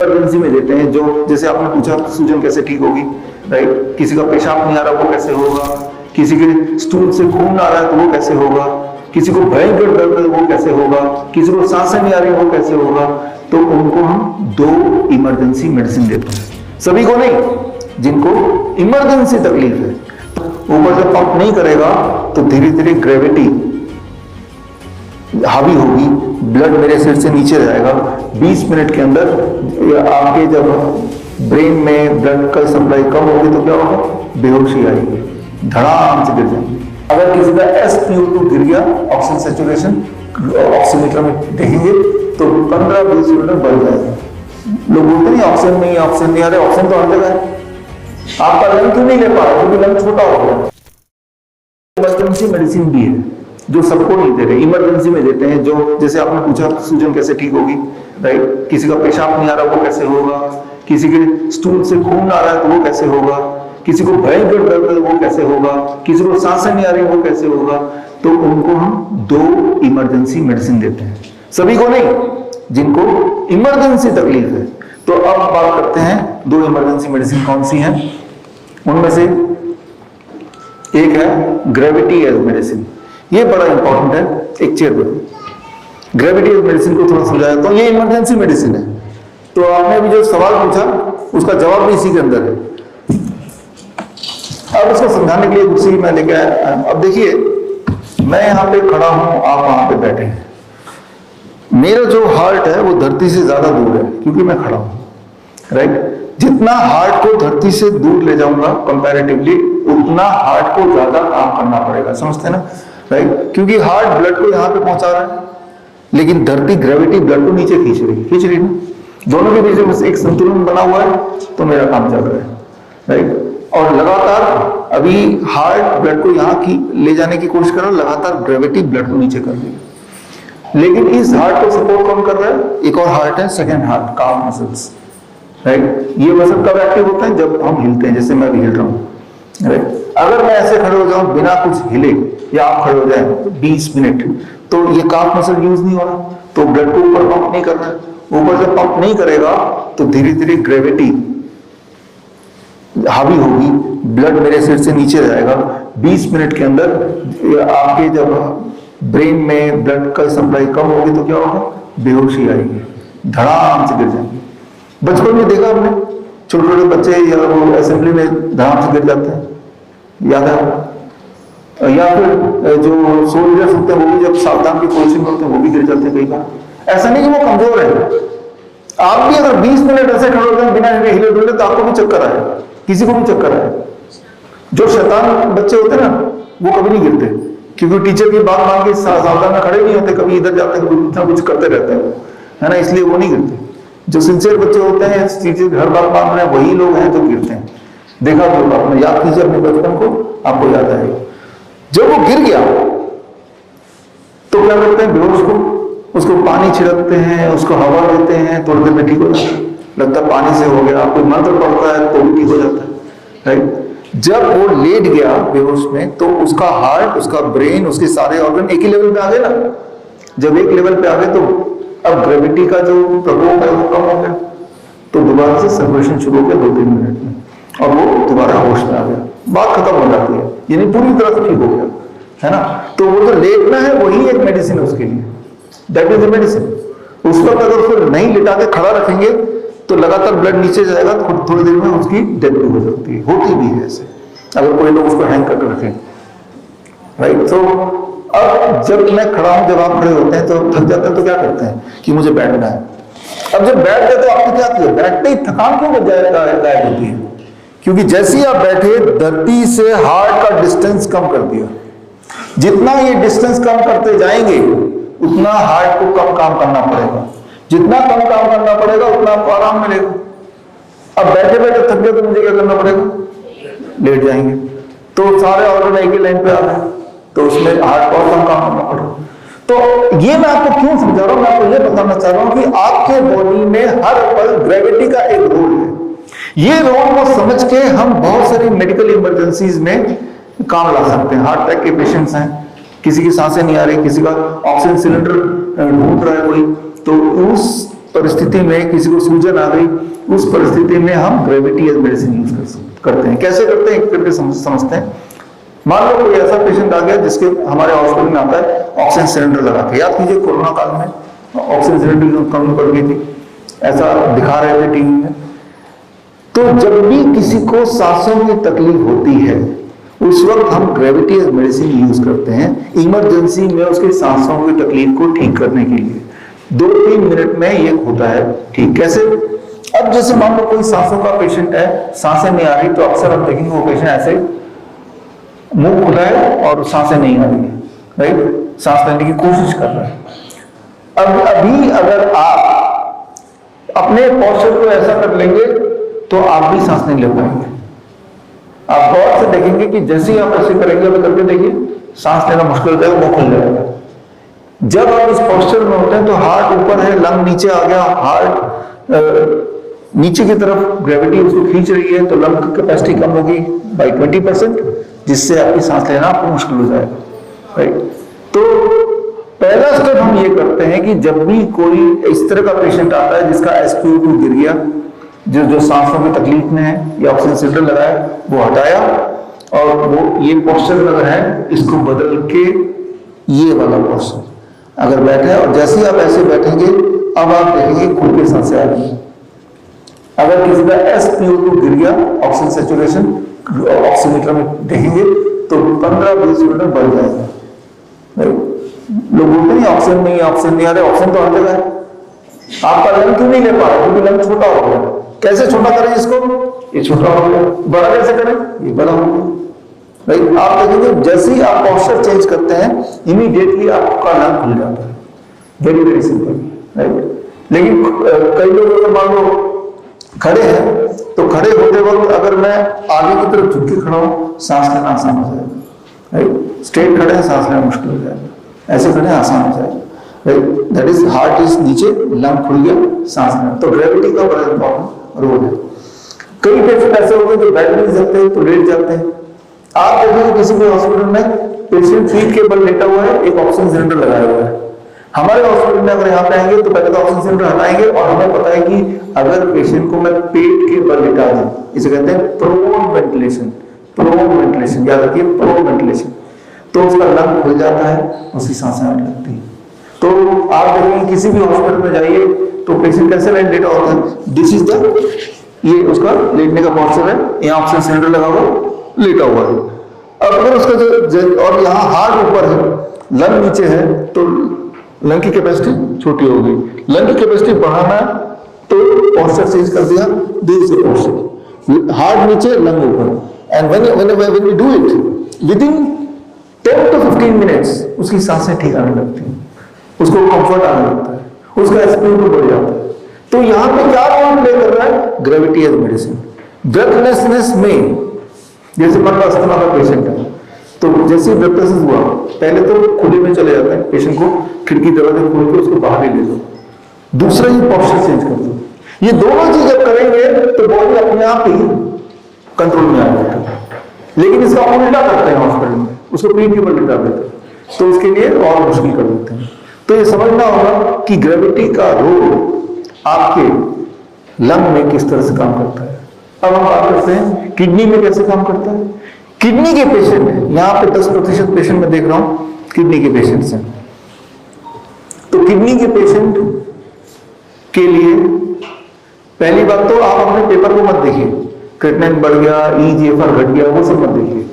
Emergency में देते हैं, जो जैसे आपने पूछा सूजन कैसे ठीक होगी, राइट। किसी का पेशाब नहीं आ रहा वो कैसे होगा, किसी के स्टूल से खून आ रहा है तो वो कैसे होगा, किसी को भयंकर दर्द है वो कैसे होगा, किसी को सांसें नहीं आ रही वो कैसे होगा। तो उनको हम 2 इमरजेंसी मेडिसिन देते हैं, सभी को नहीं, जिनको इमरजेंसी तकलीफ है। ऊपर जब पंप नहीं करेगा तो धीरे धीरे ग्रेविटी हावी होगी, ब्लड मेरे सिर से नीचे जाएगा। 20 मिनट के अंदर आपके जब ब्रेन में ब्लड का सप्लाई कम होगी तो क्या होगा, बेहोशी आएगी, धड़ाम से गिर जाएंगे। अगर किसी का SpO2 गिर गया, ऑक्सीजन सैचुरेशन ऑक्सीमीटर में देखेंगे तो 15-20 मिनट में बढ़ जाएगा। लोग बोलते नहीं ऑक्सीजन नहीं, ऑक्सीजन नहीं आ रहा, ऑक्सीजन तो हर जगह है, आपका लंग क्यों नहीं ले पा रहा, क्योंकि लंग छोटा हो गया। इमरजेंसी मेडिसिन भी है जो सबको नहीं दे रहे, इमरजेंसी में देते हैं, जो जैसे आपने पूछा सूजन कैसे ठीक होगी, राइट। किसी का पेशाब नहीं आ रहा वो कैसे होगा, किसी के स्टूल से खून आ रहा है तो वो कैसे होगा, किसी को भयंकर दर्द है वो कैसे होगा, किसी को सांसें नहीं आ रही वो कैसे होगा। तो उनको हम 2 इमरजेंसी मेडिसिन देते हैं, सभी को नहीं, जिनको इमरजेंसी तकलीफ है। तो अब बात करते हैं 2 इमरजेंसी मेडिसिन कौन सी हैं। उनमें से एक है ग्रेविटी एज मेडिसिन, ये बड़ा इंपॉर्टेंट है। एक चेयर पर ग्रेविटी एज मेडिसिन को थोड़ा समझाया तो ये इमरजेंसी मेडिसिन है। तो आपने अभी जो सवाल पूछा उसका जवाब भी इसी के अंदर है। अब इसको समझाने के लिए कुछ मैं लेके आया। अब देखिए, मैं यहाँ पे खड़ा हूं, आप वहां पे बैठे हैं, मेरा जो हार्ट है वो धरती से ज्यादा दूर है क्योंकि मैं खड़ा हूं, राइट। जितना हार्ट को धरती से दूर ले जाऊंगा कंपैरेटिवली, उतना हार्ट को ज्यादा काम करना पड़ेगा, समझते हैं ना, राइट। क्योंकि हार्ट ब्लड को यहाँ पे पहुंचा रहा है, लेकिन धरती ग्रेविटी ब्लड को नीचे खींच रही ना, दोनों के बीच में एक संतुलन बना हुआ है, तो मेरा काम चल रहा है, राइट। और लगातार अभी हार्ट ब्लड को यहाँ की ले जाने की कोशिश कर रहा है, लगातार ग्रेविटी ब्लड को नीचे कर रही है। लेकिन इस हार्ट को सपोर्ट कौन कर रहा है, एक और हार्ट है, सेकेंड हार्ट, काफ मसल्स, राइट। ये मसल कब एक्टिव होते हैं, जब हम हिलते हैं, जैसे मैं भी हिल रहा हूँ, राइट। अगर मैं ऐसे खड़े हो जाऊं बिना कुछ हिले, या आप खड़े हो जाए 20 मिनट, तो ये काफ मसल यूज नहीं हो रहा, तो ब्लड को ऊपर पंप नहीं कर रहा है। ऊपर जब पंप नहीं करेगा तो धीरे धीरे ग्रेविटी हावी होगी, ब्लड मेरे सिर से नीचे जाएगा। 20 मिनट के अंदर आपके जब ब्रेन में ब्लड का सप्लाई कम होगी तो क्या होगा, बेहोशी आएगी, धड़ाम से गिर जाएंगे। बचपन में देखा हमने, छोटे छोटे बच्चे या वो असेंबली में धड़ाम से गिर जाते हैं, याद है। या फिर जो सोल्जर्स होते हैं वो भी जब सावधान की पोजीशन में होते हैं वो भी गिर जाते हैं कई बार। ऐसा नहीं कि वो कमजोर है, आप भी अगर 20 मिनट ऐसे खड़े हो जाए बिना हिले डुले तो आपको भी चक्कर आएगा, किसी को भी चक्कर आएगा। जो शैतान बच्चे होते हैं ना वो कभी नहीं गिरते, क्योंकि टीचर की बात मान के सावधान में खड़े नहीं होते, कभी इधर जाते हैं, कुछ ना कुछ करते रहते हैं, है ना, इसलिए वो नहीं गिरते। जो सिंसियर बच्चे होते हैं, टीचर हर बात मान रहे हैं, वही लोग हैं जो गिरते हैं। देखा तो आपने, याद कीजिए अपने बचपन को, आपको याद आएगा। जब वो गिर गया तो क्या करते हैं, बेहोश को उसको पानी छिड़कते हैं, उसको हवा देते हैं, थोड़ी देर में ठीक हो जाता है, लगता है पानी से हो गया। कोई मंत्र पड़ता है तो भी ठीक हो जाता है, राइट। जब वो लेट गया बेहोश में तो उसका हार्ट, उसका ब्रेन, उसके सारे ऑर्गन एक ही लेवल पे आ गए ना। जब एक लेवल पे आ गए तो अब ग्रेविटी का जो प्रकोप है वो कम हो गया, तो दोबारा से सर्कुलेशन शुरू हो गया 2-3 मिनट में, और वो दोबारा होश में आ गया, बात खत्म हो जाती है, यानी पूरी तरह से ठीक हो गया, है ना। तो वो जो लेटना है वही एक मेडिसिन है उसके लिए, दैट इज द मेडिसिन। उस वक्त अगर उसको नहीं लिटा के खड़ा रखेंगे तो लगातार ब्लड नीचे जाएगा, तो थोड़ी देर में उसकी डेथ भी हो सकती है, होती भी है ऐसे, अगर कोई लोग उसको हैंग करके रखें, राइट। तो अब जब मैं खड़ा हूं, जब आप खड़े होते हैं तो थक जाते हैं तो क्या करते हैं कि मुझे बैठना है। अब जब बैठ गए तो आपने क्या किया, बैठते ही थकान क्यों गायब होती है, क्योंकि जैसे ही आप बैठे धरती से हार्ट का डिस्टेंस कम कर दिया। जितना ये डिस्टेंस कम करते जाएंगे उतना हार्ट को कम काम करना पड़ेगा, जितना कम काम करना पड़ेगा उतना आपको आराम मिलेगा। अब बैठे बैठे थक गए तो मुझे क्या करना पड़ेगा, लेट जाएंगे, तो सारे ऑर्गन एक ही लाइन पे आ गए, तो उसमें हार्ट को कम काम करना पड़ेगा। तो ये मैं आपको क्यों समझा रहा हूं, मैं आपको ये बताना चाह रहा हूं कि आपके बॉडी में हर पल ग्रेविटी का एक रोल है। ये रोल को समझ के हम बहुत सारी मेडिकल इमरजेंसीज में काम ला सकते हैं। हार्ट अटैक के पेशेंट्स हैं, किसी की सांसें नहीं आ रही, किसी का ऑक्सीजन सिलेंडर ढूंढ रहा है कोई, तो उस परिस्थिति में किसी को सूजन आ गई, उस परिस्थिति में हम ग्रेविटी एज मेडिसिन यूज करते हैं। कैसे करते हैं, एक करके समझते हैं। मान लो कोई ऐसा पेशेंट आ गया जिसके हमारे हॉस्पिटल में आता है ऑक्सीजन सिलेंडर लगा के। याद कीजिए कोरोना काल में ऑक्सीजन सिलेंडर कमी पड़ गई थी, ऐसा दिखा रहे थे टीवी में। तो जब भी किसी को सांसों की तकलीफ होती है उस वक्त हम ग्रेविटी एज मेडिसिन यूज करते हैं इमरजेंसी में उसके सांसों की तकलीफ को ठीक करने के लिए। 2-3 मिनट में ये होता है ठीक। कैसे? अब जैसे मान लो कोई सांसों का पेशेंट है, सांसें नहीं आ रही, तो अक्सर हम देखेंगे वो पेशेंट ऐसे मुंह खुला है और सांसें नहीं आ रही है, राइट, सांस लेने की कोशिश कर रहा है। अब अभी अगर आप अपने पोस्चर को ऐसा कर लेंगे तो आप भी सांस नहीं ले पाएंगे। आप गौर से देखेंगे कि जैसे ही आप ऐसे करेंगे, अभी करके देखिए, सांस लेना मुश्किल हो जाएगा, मुंह खुल जाएगा। जब आप इस पोस्चर में होते हैं तो हार्ट ऊपर है, लंग नीचे आ गया, हार्ट नीचे की तरफ ग्रेविटी उसको खींच रही है, तो लंग की कैपेसिटी कम होगी बाई 20%, जिससे आपकी सांस लेना आपको मुश्किल हो जाएगा, राइट। तो पहला स्टेप हम ये करते हैं कि जब भी कोई इस तरह का पेशेंट आता है जिसका SpO2 गिर गया, जो सांसों की तकलीफ में है या ऑक्सीजन सिलेंडर लगाया वो हटाया, और वो ये पोस्चर अगर है इसको बदल के ये वाला पोस्चर अगर बैठे, और जैसे ही आप ऐसे बैठेंगे अब आप देखेंगे खुल के सांसें आ रही है। अगर किसी का SpO2 गिर गया, ऑक्सीजन सैचुरेशन ऑक्सीमीटर में देखेंगे तो 15-20 मीटर बढ़ जाएगा। लोग बोलते हैं ऑक्सीजन नहीं आ रहा, ऑक्सीजन तो हर जगह है, आपका लंग क्यों नहीं ले पा रहा? क्योंकि लंग छोटा हो गया। कैसे छोटा करें इसको? ये छोटा हो गया। बड़ा कैसे करें? ये बड़ा हो गया, राइट। आप देखेंगे जैसे ही आप पोस्चर चेंज करते हैं इमीडिएटली आपका लंग खुल जाता है। Very very simple, right. लेकिन कई लोग अगर मान लो खड़े हैं तो खड़े होते वक्त अगर मैं आगे की तरफ झुक के खड़ा हूं, सांस लेना आसान हो जाएगा, राइट। स्ट्रेट खड़े हैं, सांस लेना मुश्किल हो जाएगा, ऐसे खड़े आसान हो जाएगा, right. That is heart is नीचे, लंग खुल गया, सांस लेना। तो ग्रेविटी का बड़ा इंपॉर्टेंट रोल है। कई पेशेंट ऐसे होते हैं जो बैठ नहीं सकते तो लेट जाते हैं। आप देखोगे किसी भी हॉस्पिटल में पेशेंट सीट के बल लेटा हुआ है, एक ऑक्सीजन सिलेंडर लगाया हुआ है। हमारे हॉस्पिटल में अगर यहाँ पे आएंगे तो पहले तो ऑक्सीजन सिलेंडर हटाएंगे, और हमें पता है कि अगर पेशेंट को मैं पेट के बल लेटा दूं, इसे कहते हैं प्रोन वेंटिलेशन। प्रोन वेंटिलेशन याद रखिए, प्रोन वेंटिलेशन, तो उसका लंग खुल जाता है, उसकी सांसें आने लगती है। तो आप देखेंगे किसी भी हॉस्पिटल में जाइए तो पेशेंट कैसे लेटा होता है, दिस इज द, ये उसका लेटने का पोस्चर है, यहाँ ऑक्सीजन सिलेंडर लगा हुआ लेटा हुआ है। अब अगर उसका और यहाँ हार्ट ऊपर है, लंग नीचे है, तो लंग की कैपेसिटी छोटी होगी। लंग की कैपेसिटी बढ़ाना तो पोस्चर चेंज कर दिया, दिस इज पोस्चर, हार्ट नीचे लंग ऊपर। And when we do it within 10 to 15 minutes उसकी सांसें ठीक आने लगती हैं, उसको कंफर्ट आने लगता है, उसका SpO2 बढ़ जाता है। तो यहाँ पे क्या रोल प्ले कर रहा है? Gravity as medicine. ब्रेथलेसनेस में जैसे मान लो अस्थमा का पेशेंट है, तो जैसे ब्रेथलेसनेस हुआ, पहले तो खुले में चले जाता है, पेशेंट को खिड़की दरवाजे खोल के उसको बाहर ही ले दो, दूसरा ही पोस्चर चेंज कर दो। ये दोनों चीज जब करेंगे तो बॉडी अपने आप ही कंट्रोल में आ जाता है। लेकिन इसका उल्टा करते हैं हॉस्पिटल में, उसको पीठ के बल लिटा देते हैं, तो उसके लिए और मुश्किल कर देते हैं। तो ये समझना होगा कि ग्रेविटी का रोल आपके लंग में किस तरह से काम करता है। अब हम बात करते हैं किडनी में कैसे काम करता है। किडनी के पेशेंट है, यहाँ पे 10% पेशेंट में देख रहा हूं किडनी के पेशेंट्स हैं। तो किडनी के पेशेंट के लिए पहली बात तो आप अपने पेपर को मत देखिए, क्रिएटिनिन बढ़ गया, EGFR घट गया, वो सब मत देखिए।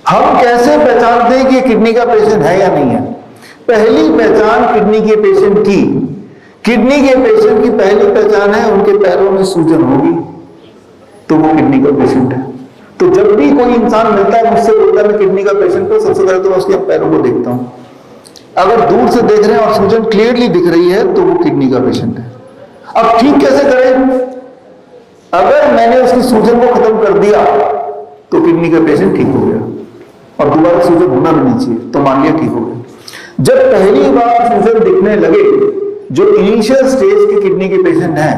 हम कैसे पहचानते हैं कि किडनी का पेशेंट है या नहीं है? पहली पहचान किडनी के पेशेंट की, किडनी के पेशेंट की पहली पहचान है उनके पैरों में सूजन होगी, तो वो किडनी का पेशेंट है। तो जब भी कोई इंसान मिलता है मुझसे बोलता है मैं किडनी का पेशेंट हूं, सबसे पहले तो मैं उसके पैरों को देखता हूं। अगर दूर से देख रहे हैं और सूजन क्लियरली दिख रही है तो वो किडनी का पेशेंट है। अब ठीक कैसे करें? अगर मैंने उसकी सूजन को खत्म कर दिया तो किडनी का पेशेंट ठीक हो गया, और दोबारा सूजन होना भी नहीं चाहिए, तो मान लिया ठीक हो गया। जब पहली बार सूजन दिखने लगे, जो इनिशियल स्टेज के किडनी के पेशेंट हैं,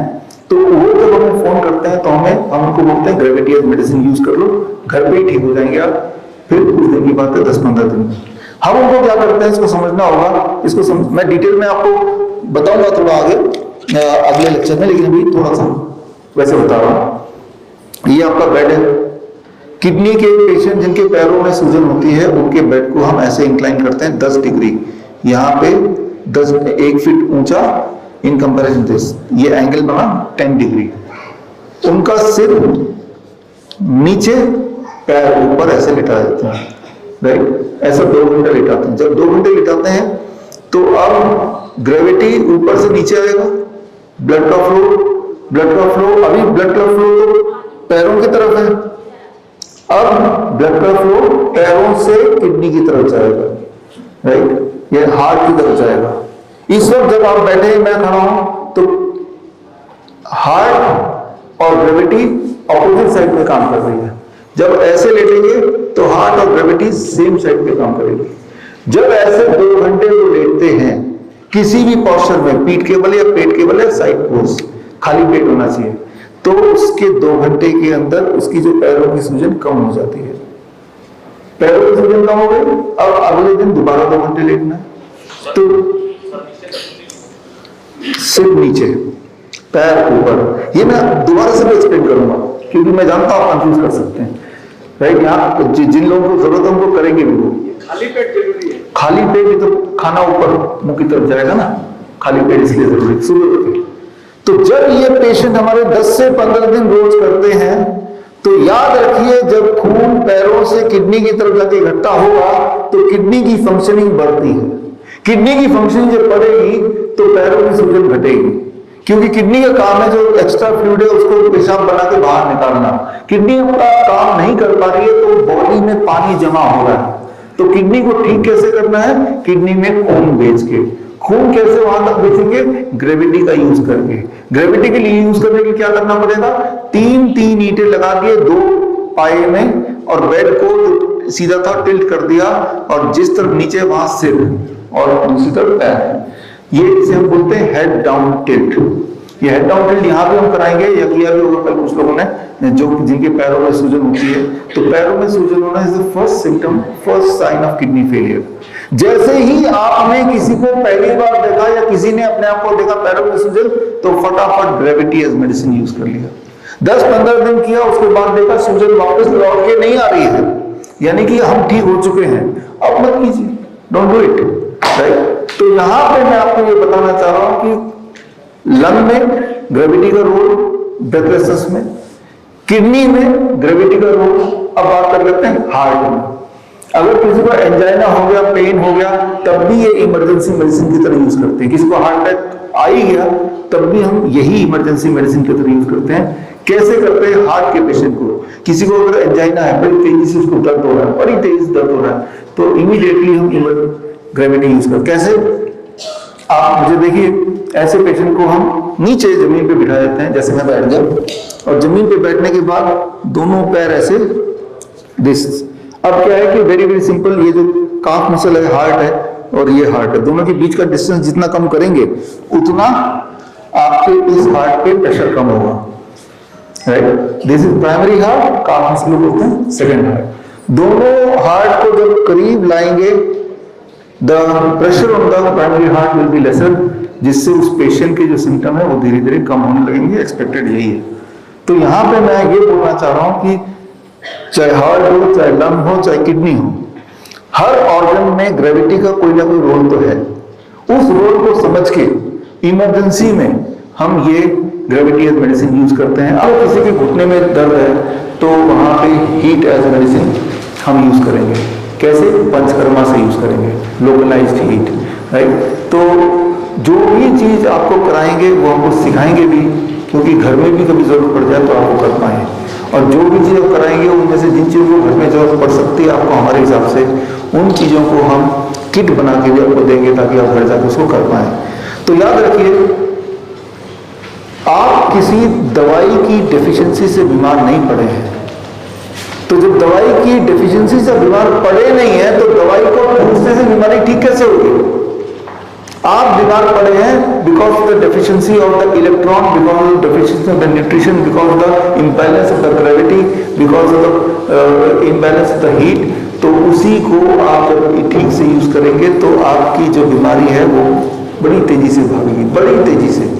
तो वो जब हमें फोन करते हैं तो हम उनको बोलते हैं ग्रेविटी एज मेडिसिन यूज कर लो, घर पे ही ठीक हो जाएंगे आप। फिर कुछ दिन की बात है, 10-15 दिन। हम उनको क्या करते हैं इसको समझना होगा, मैं डिटेल में आपको बताऊंगा थोड़ा आगे। अगले लेक्चर में, लेकिन अभी थोड़ा सा वैसे बता रहा हूं। ये आपका बेड है। किडनी के पेशेंट जिनके पैरों में सूजन होती है उनके बेड को हम ऐसे इंक्लाइन करते हैं 10 डिग्री, यहाँ पे 1 फीट ऊंचा इन कंपैरिजन दिस, ये एंगल बना 10 डिग्री। उनका सिर नीचे, पैर ऊपर ऐसे लिटा देते हैं, राइट। ऐसा 2 घंटे लिटाते हैं। जब 2 घंटे लिटाते हैं तो अब ग्रेविटी ऊपर से नीचे आएगा, ब्लड का फ्लो, अभी ब्लड का फ्लो तो पैरों की तरफ है, अब ब्लड का फ्लो पैरों से किडनी की तरफ जाएगा, राइट, ये हार्ट की तरफ जाएगा। इस वक्त जब आप बैठे, मैं खड़ा हूं, तो हार्ट और ग्रेविटी ऑपोजिट साइड में काम कर रही है। जब ऐसे लेटेंगे तो हार्ट और ग्रेविटी सेम साइड पे काम करेगी। जब ऐसे 2 घंटे वो लेटते हैं किसी भी पोस्चर में, पीठ के बल या पेट के बल या साइड पोज, खाली पेट होना चाहिए, तो उसके 2 घंटे के अंदर उसकी जो पैरों की सूजन कम हो जाती है। पैरों की सूजन कम हो गई, अब अगले दिन दोबारा 2 घंटे लेटना है, तो सिर नीचे, पैर ऊपर। ये मैं दोबारा से एक्सप्लेन करूंगा क्योंकि मैं जानता हूं आप कंफ्यूज कर सकते हैं, राइट। यहाँ जिन लोगों को जरूरत है उनको करेंगे भी वो। खाली पेट जरूरी है, खाली पेट ही तो खाना ऊपर मुंह की तरफ जाएगा ना, खाली पेट इसलिए जरूरी है सुबह। तो जब ये पेशेंट हमारे 10 से 15 दिन रोज करते हैं तो याद रखिए, जब खून पैरों से किडनी की तरफ जाके इकट्ठा होगा तो किडनी की फंक्शनिंग बढ़ती है। किडनी की फंक्शनिंग जब बढ़ेगी तो पैरों की सूजन घटेगी, क्योंकि किडनी का काम है जो एक्स्ट्रा फ्लूइड है उसको पेशाब बना के बाहर निकालना। किडनी अपना काम नहीं कर पा रही है तो बॉडी में पानी जमा हो रहा है, तो किडनी को ठीक कैसे करना है? किडनी में खून भेज के। खून कैसे वहां तक भेजेंगे? ग्रेविटी का यूज करके। ग्रेविटी के लिए यूज करने के लिए क्या करना पड़ेगा? 3 ईंटें लगा दिए 2 पाए में और बेड को सीधा था टिल्ट कर दिया, और जिस तरफ नीचे वहां सिर और दूसरी तरफ पैर। ये इसे हम बोलते हैं हेड डाउन टिल्ट। ये हेड डाउन टिल्ट यहाँ पे हम कराएंगे, या किया भी होगा कल कुछ लोगों ने, जो जिनके पैरों में सूजन होती है। तो पैरों में सूजन होना is the first symptom, first sign of kidney failure. जैसे ही आपने किसी को पहली बार देखा या किसी ने अपने आप को देखा पैरों में सूजन, तो फटाफट ग्रेविटी एज मेडिसिन यूज कर लिया। 10-15 दिन किया, उसके बाद देखा सूजन वापस लौट के नहीं आ रही है, यानी कि हम ठीक हो चुके हैं, अब मत कीजिए, डोंट डू इट, राइट। तो यहां पे मैं आपको ये बताना चाह रहा हूं कि लंग में ग्रेविटी का रोल, ब्रेथलेसनेस में, किडनी में ग्रेविटी का रोल। अब बात कर लेते हैं हार्ट में। अगर किसी को एंजाइना हो गया, पेन हो गया, तब भी ये इमरजेंसी मेडिसिन की तरह यूज करते हैं। किसी को हार्ट अटैक आ ही गया, तब भी हम यही इमरजेंसी मेडिसिन की तरह यूज करते हैं। कैसे करते हैं? हार्ट के पेशेंट को, किसी को अगर एंजाइना है, बड़ी तेजी से उसको दर्द हो रहा है, बड़ी तेज दर्द हो रहा है, तो इमीडिएटली हम ग्रेविटी यूज करते हैं। कैसे? आप मुझे देखिए, ऐसे पेशेंट को हम नीचे जमीन पे बिठा देते हैं, जैसे मैं बैठ गया, और जमीन पे बैठने के बाद दोनों पैर ऐसे दिस। अब क्या है कि वेरी वेरी सिंपल, ये जो काफ मसल है, हार्ट है और ये हार्ट है, दोनों के बीच का डिस्टेंस जितना कम करेंगे उतना आपके इस हार्ट पे प्रेशर कम होगा, right. This is primary heart, calf muscle बोलते हैं सेकेंड हार्ट। दोनों हार्ट को जब करीब लाएंगे, the pressure on the primary heart will be lesser, जिससे उस पेशेंट के जो सिम्टम है वो धीरे धीरे कम होने लगेंगे। एक्सपेक्टेड यही है। तो यहाँ पे मैं ये बोलना चाह रहा हूँ कि चाहे हार्ट हो, चाहे लंग हो, चाहे किडनी हो, हर ऑर्गन में ग्रेविटी का कोई ना कोई रोल तो है। उस रोल को समझ के इमरजेंसी में हम ये ग्रेविटी एज मेडिसिन यूज करते हैं। अगर किसी के घुटने में दर्द है तो वहां पे हीट एज मेडिसिन हम यूज करेंगे। कैसे? पंचकर्मा से यूज करेंगे, लोकलाइज्ड हीट, राइट। तो जो भी चीज आपको कराएंगे वो हमको सिखाएंगे भी, क्योंकि घर में भी कभी जरूरत पड़ जाए तो आपको कर पाए। और जो भी चीज आप कराएंगे उनमें से जिन चीजों को घर में जरूरत पड़ सकती है आपको, हमारे हिसाब से उन चीजों को हम किट बना के भी आपको देंगे ताकि आप घर जाकर उसको कर पाए। तो याद रखिए, आप किसी दवाई की डेफिशिएंसी से बीमार नहीं पड़े हैं। तो जब दवाई की डेफिशिएंसी से बीमार पड़े नहीं है तो दवाई को पूछने से बीमारी ठीक कैसे होगी? आप बीमार पड़े हैं because of the deficiency of the electron, because of the deficiency of the nutrition, because of the imbalance of the gravity, because of the imbalance of the heat. तो उसी को आप जब ठीक से यूज करेंगे तो आपकी जो बीमारी है वो बड़ी तेजी से भागेगी, बड़ी तेजी से।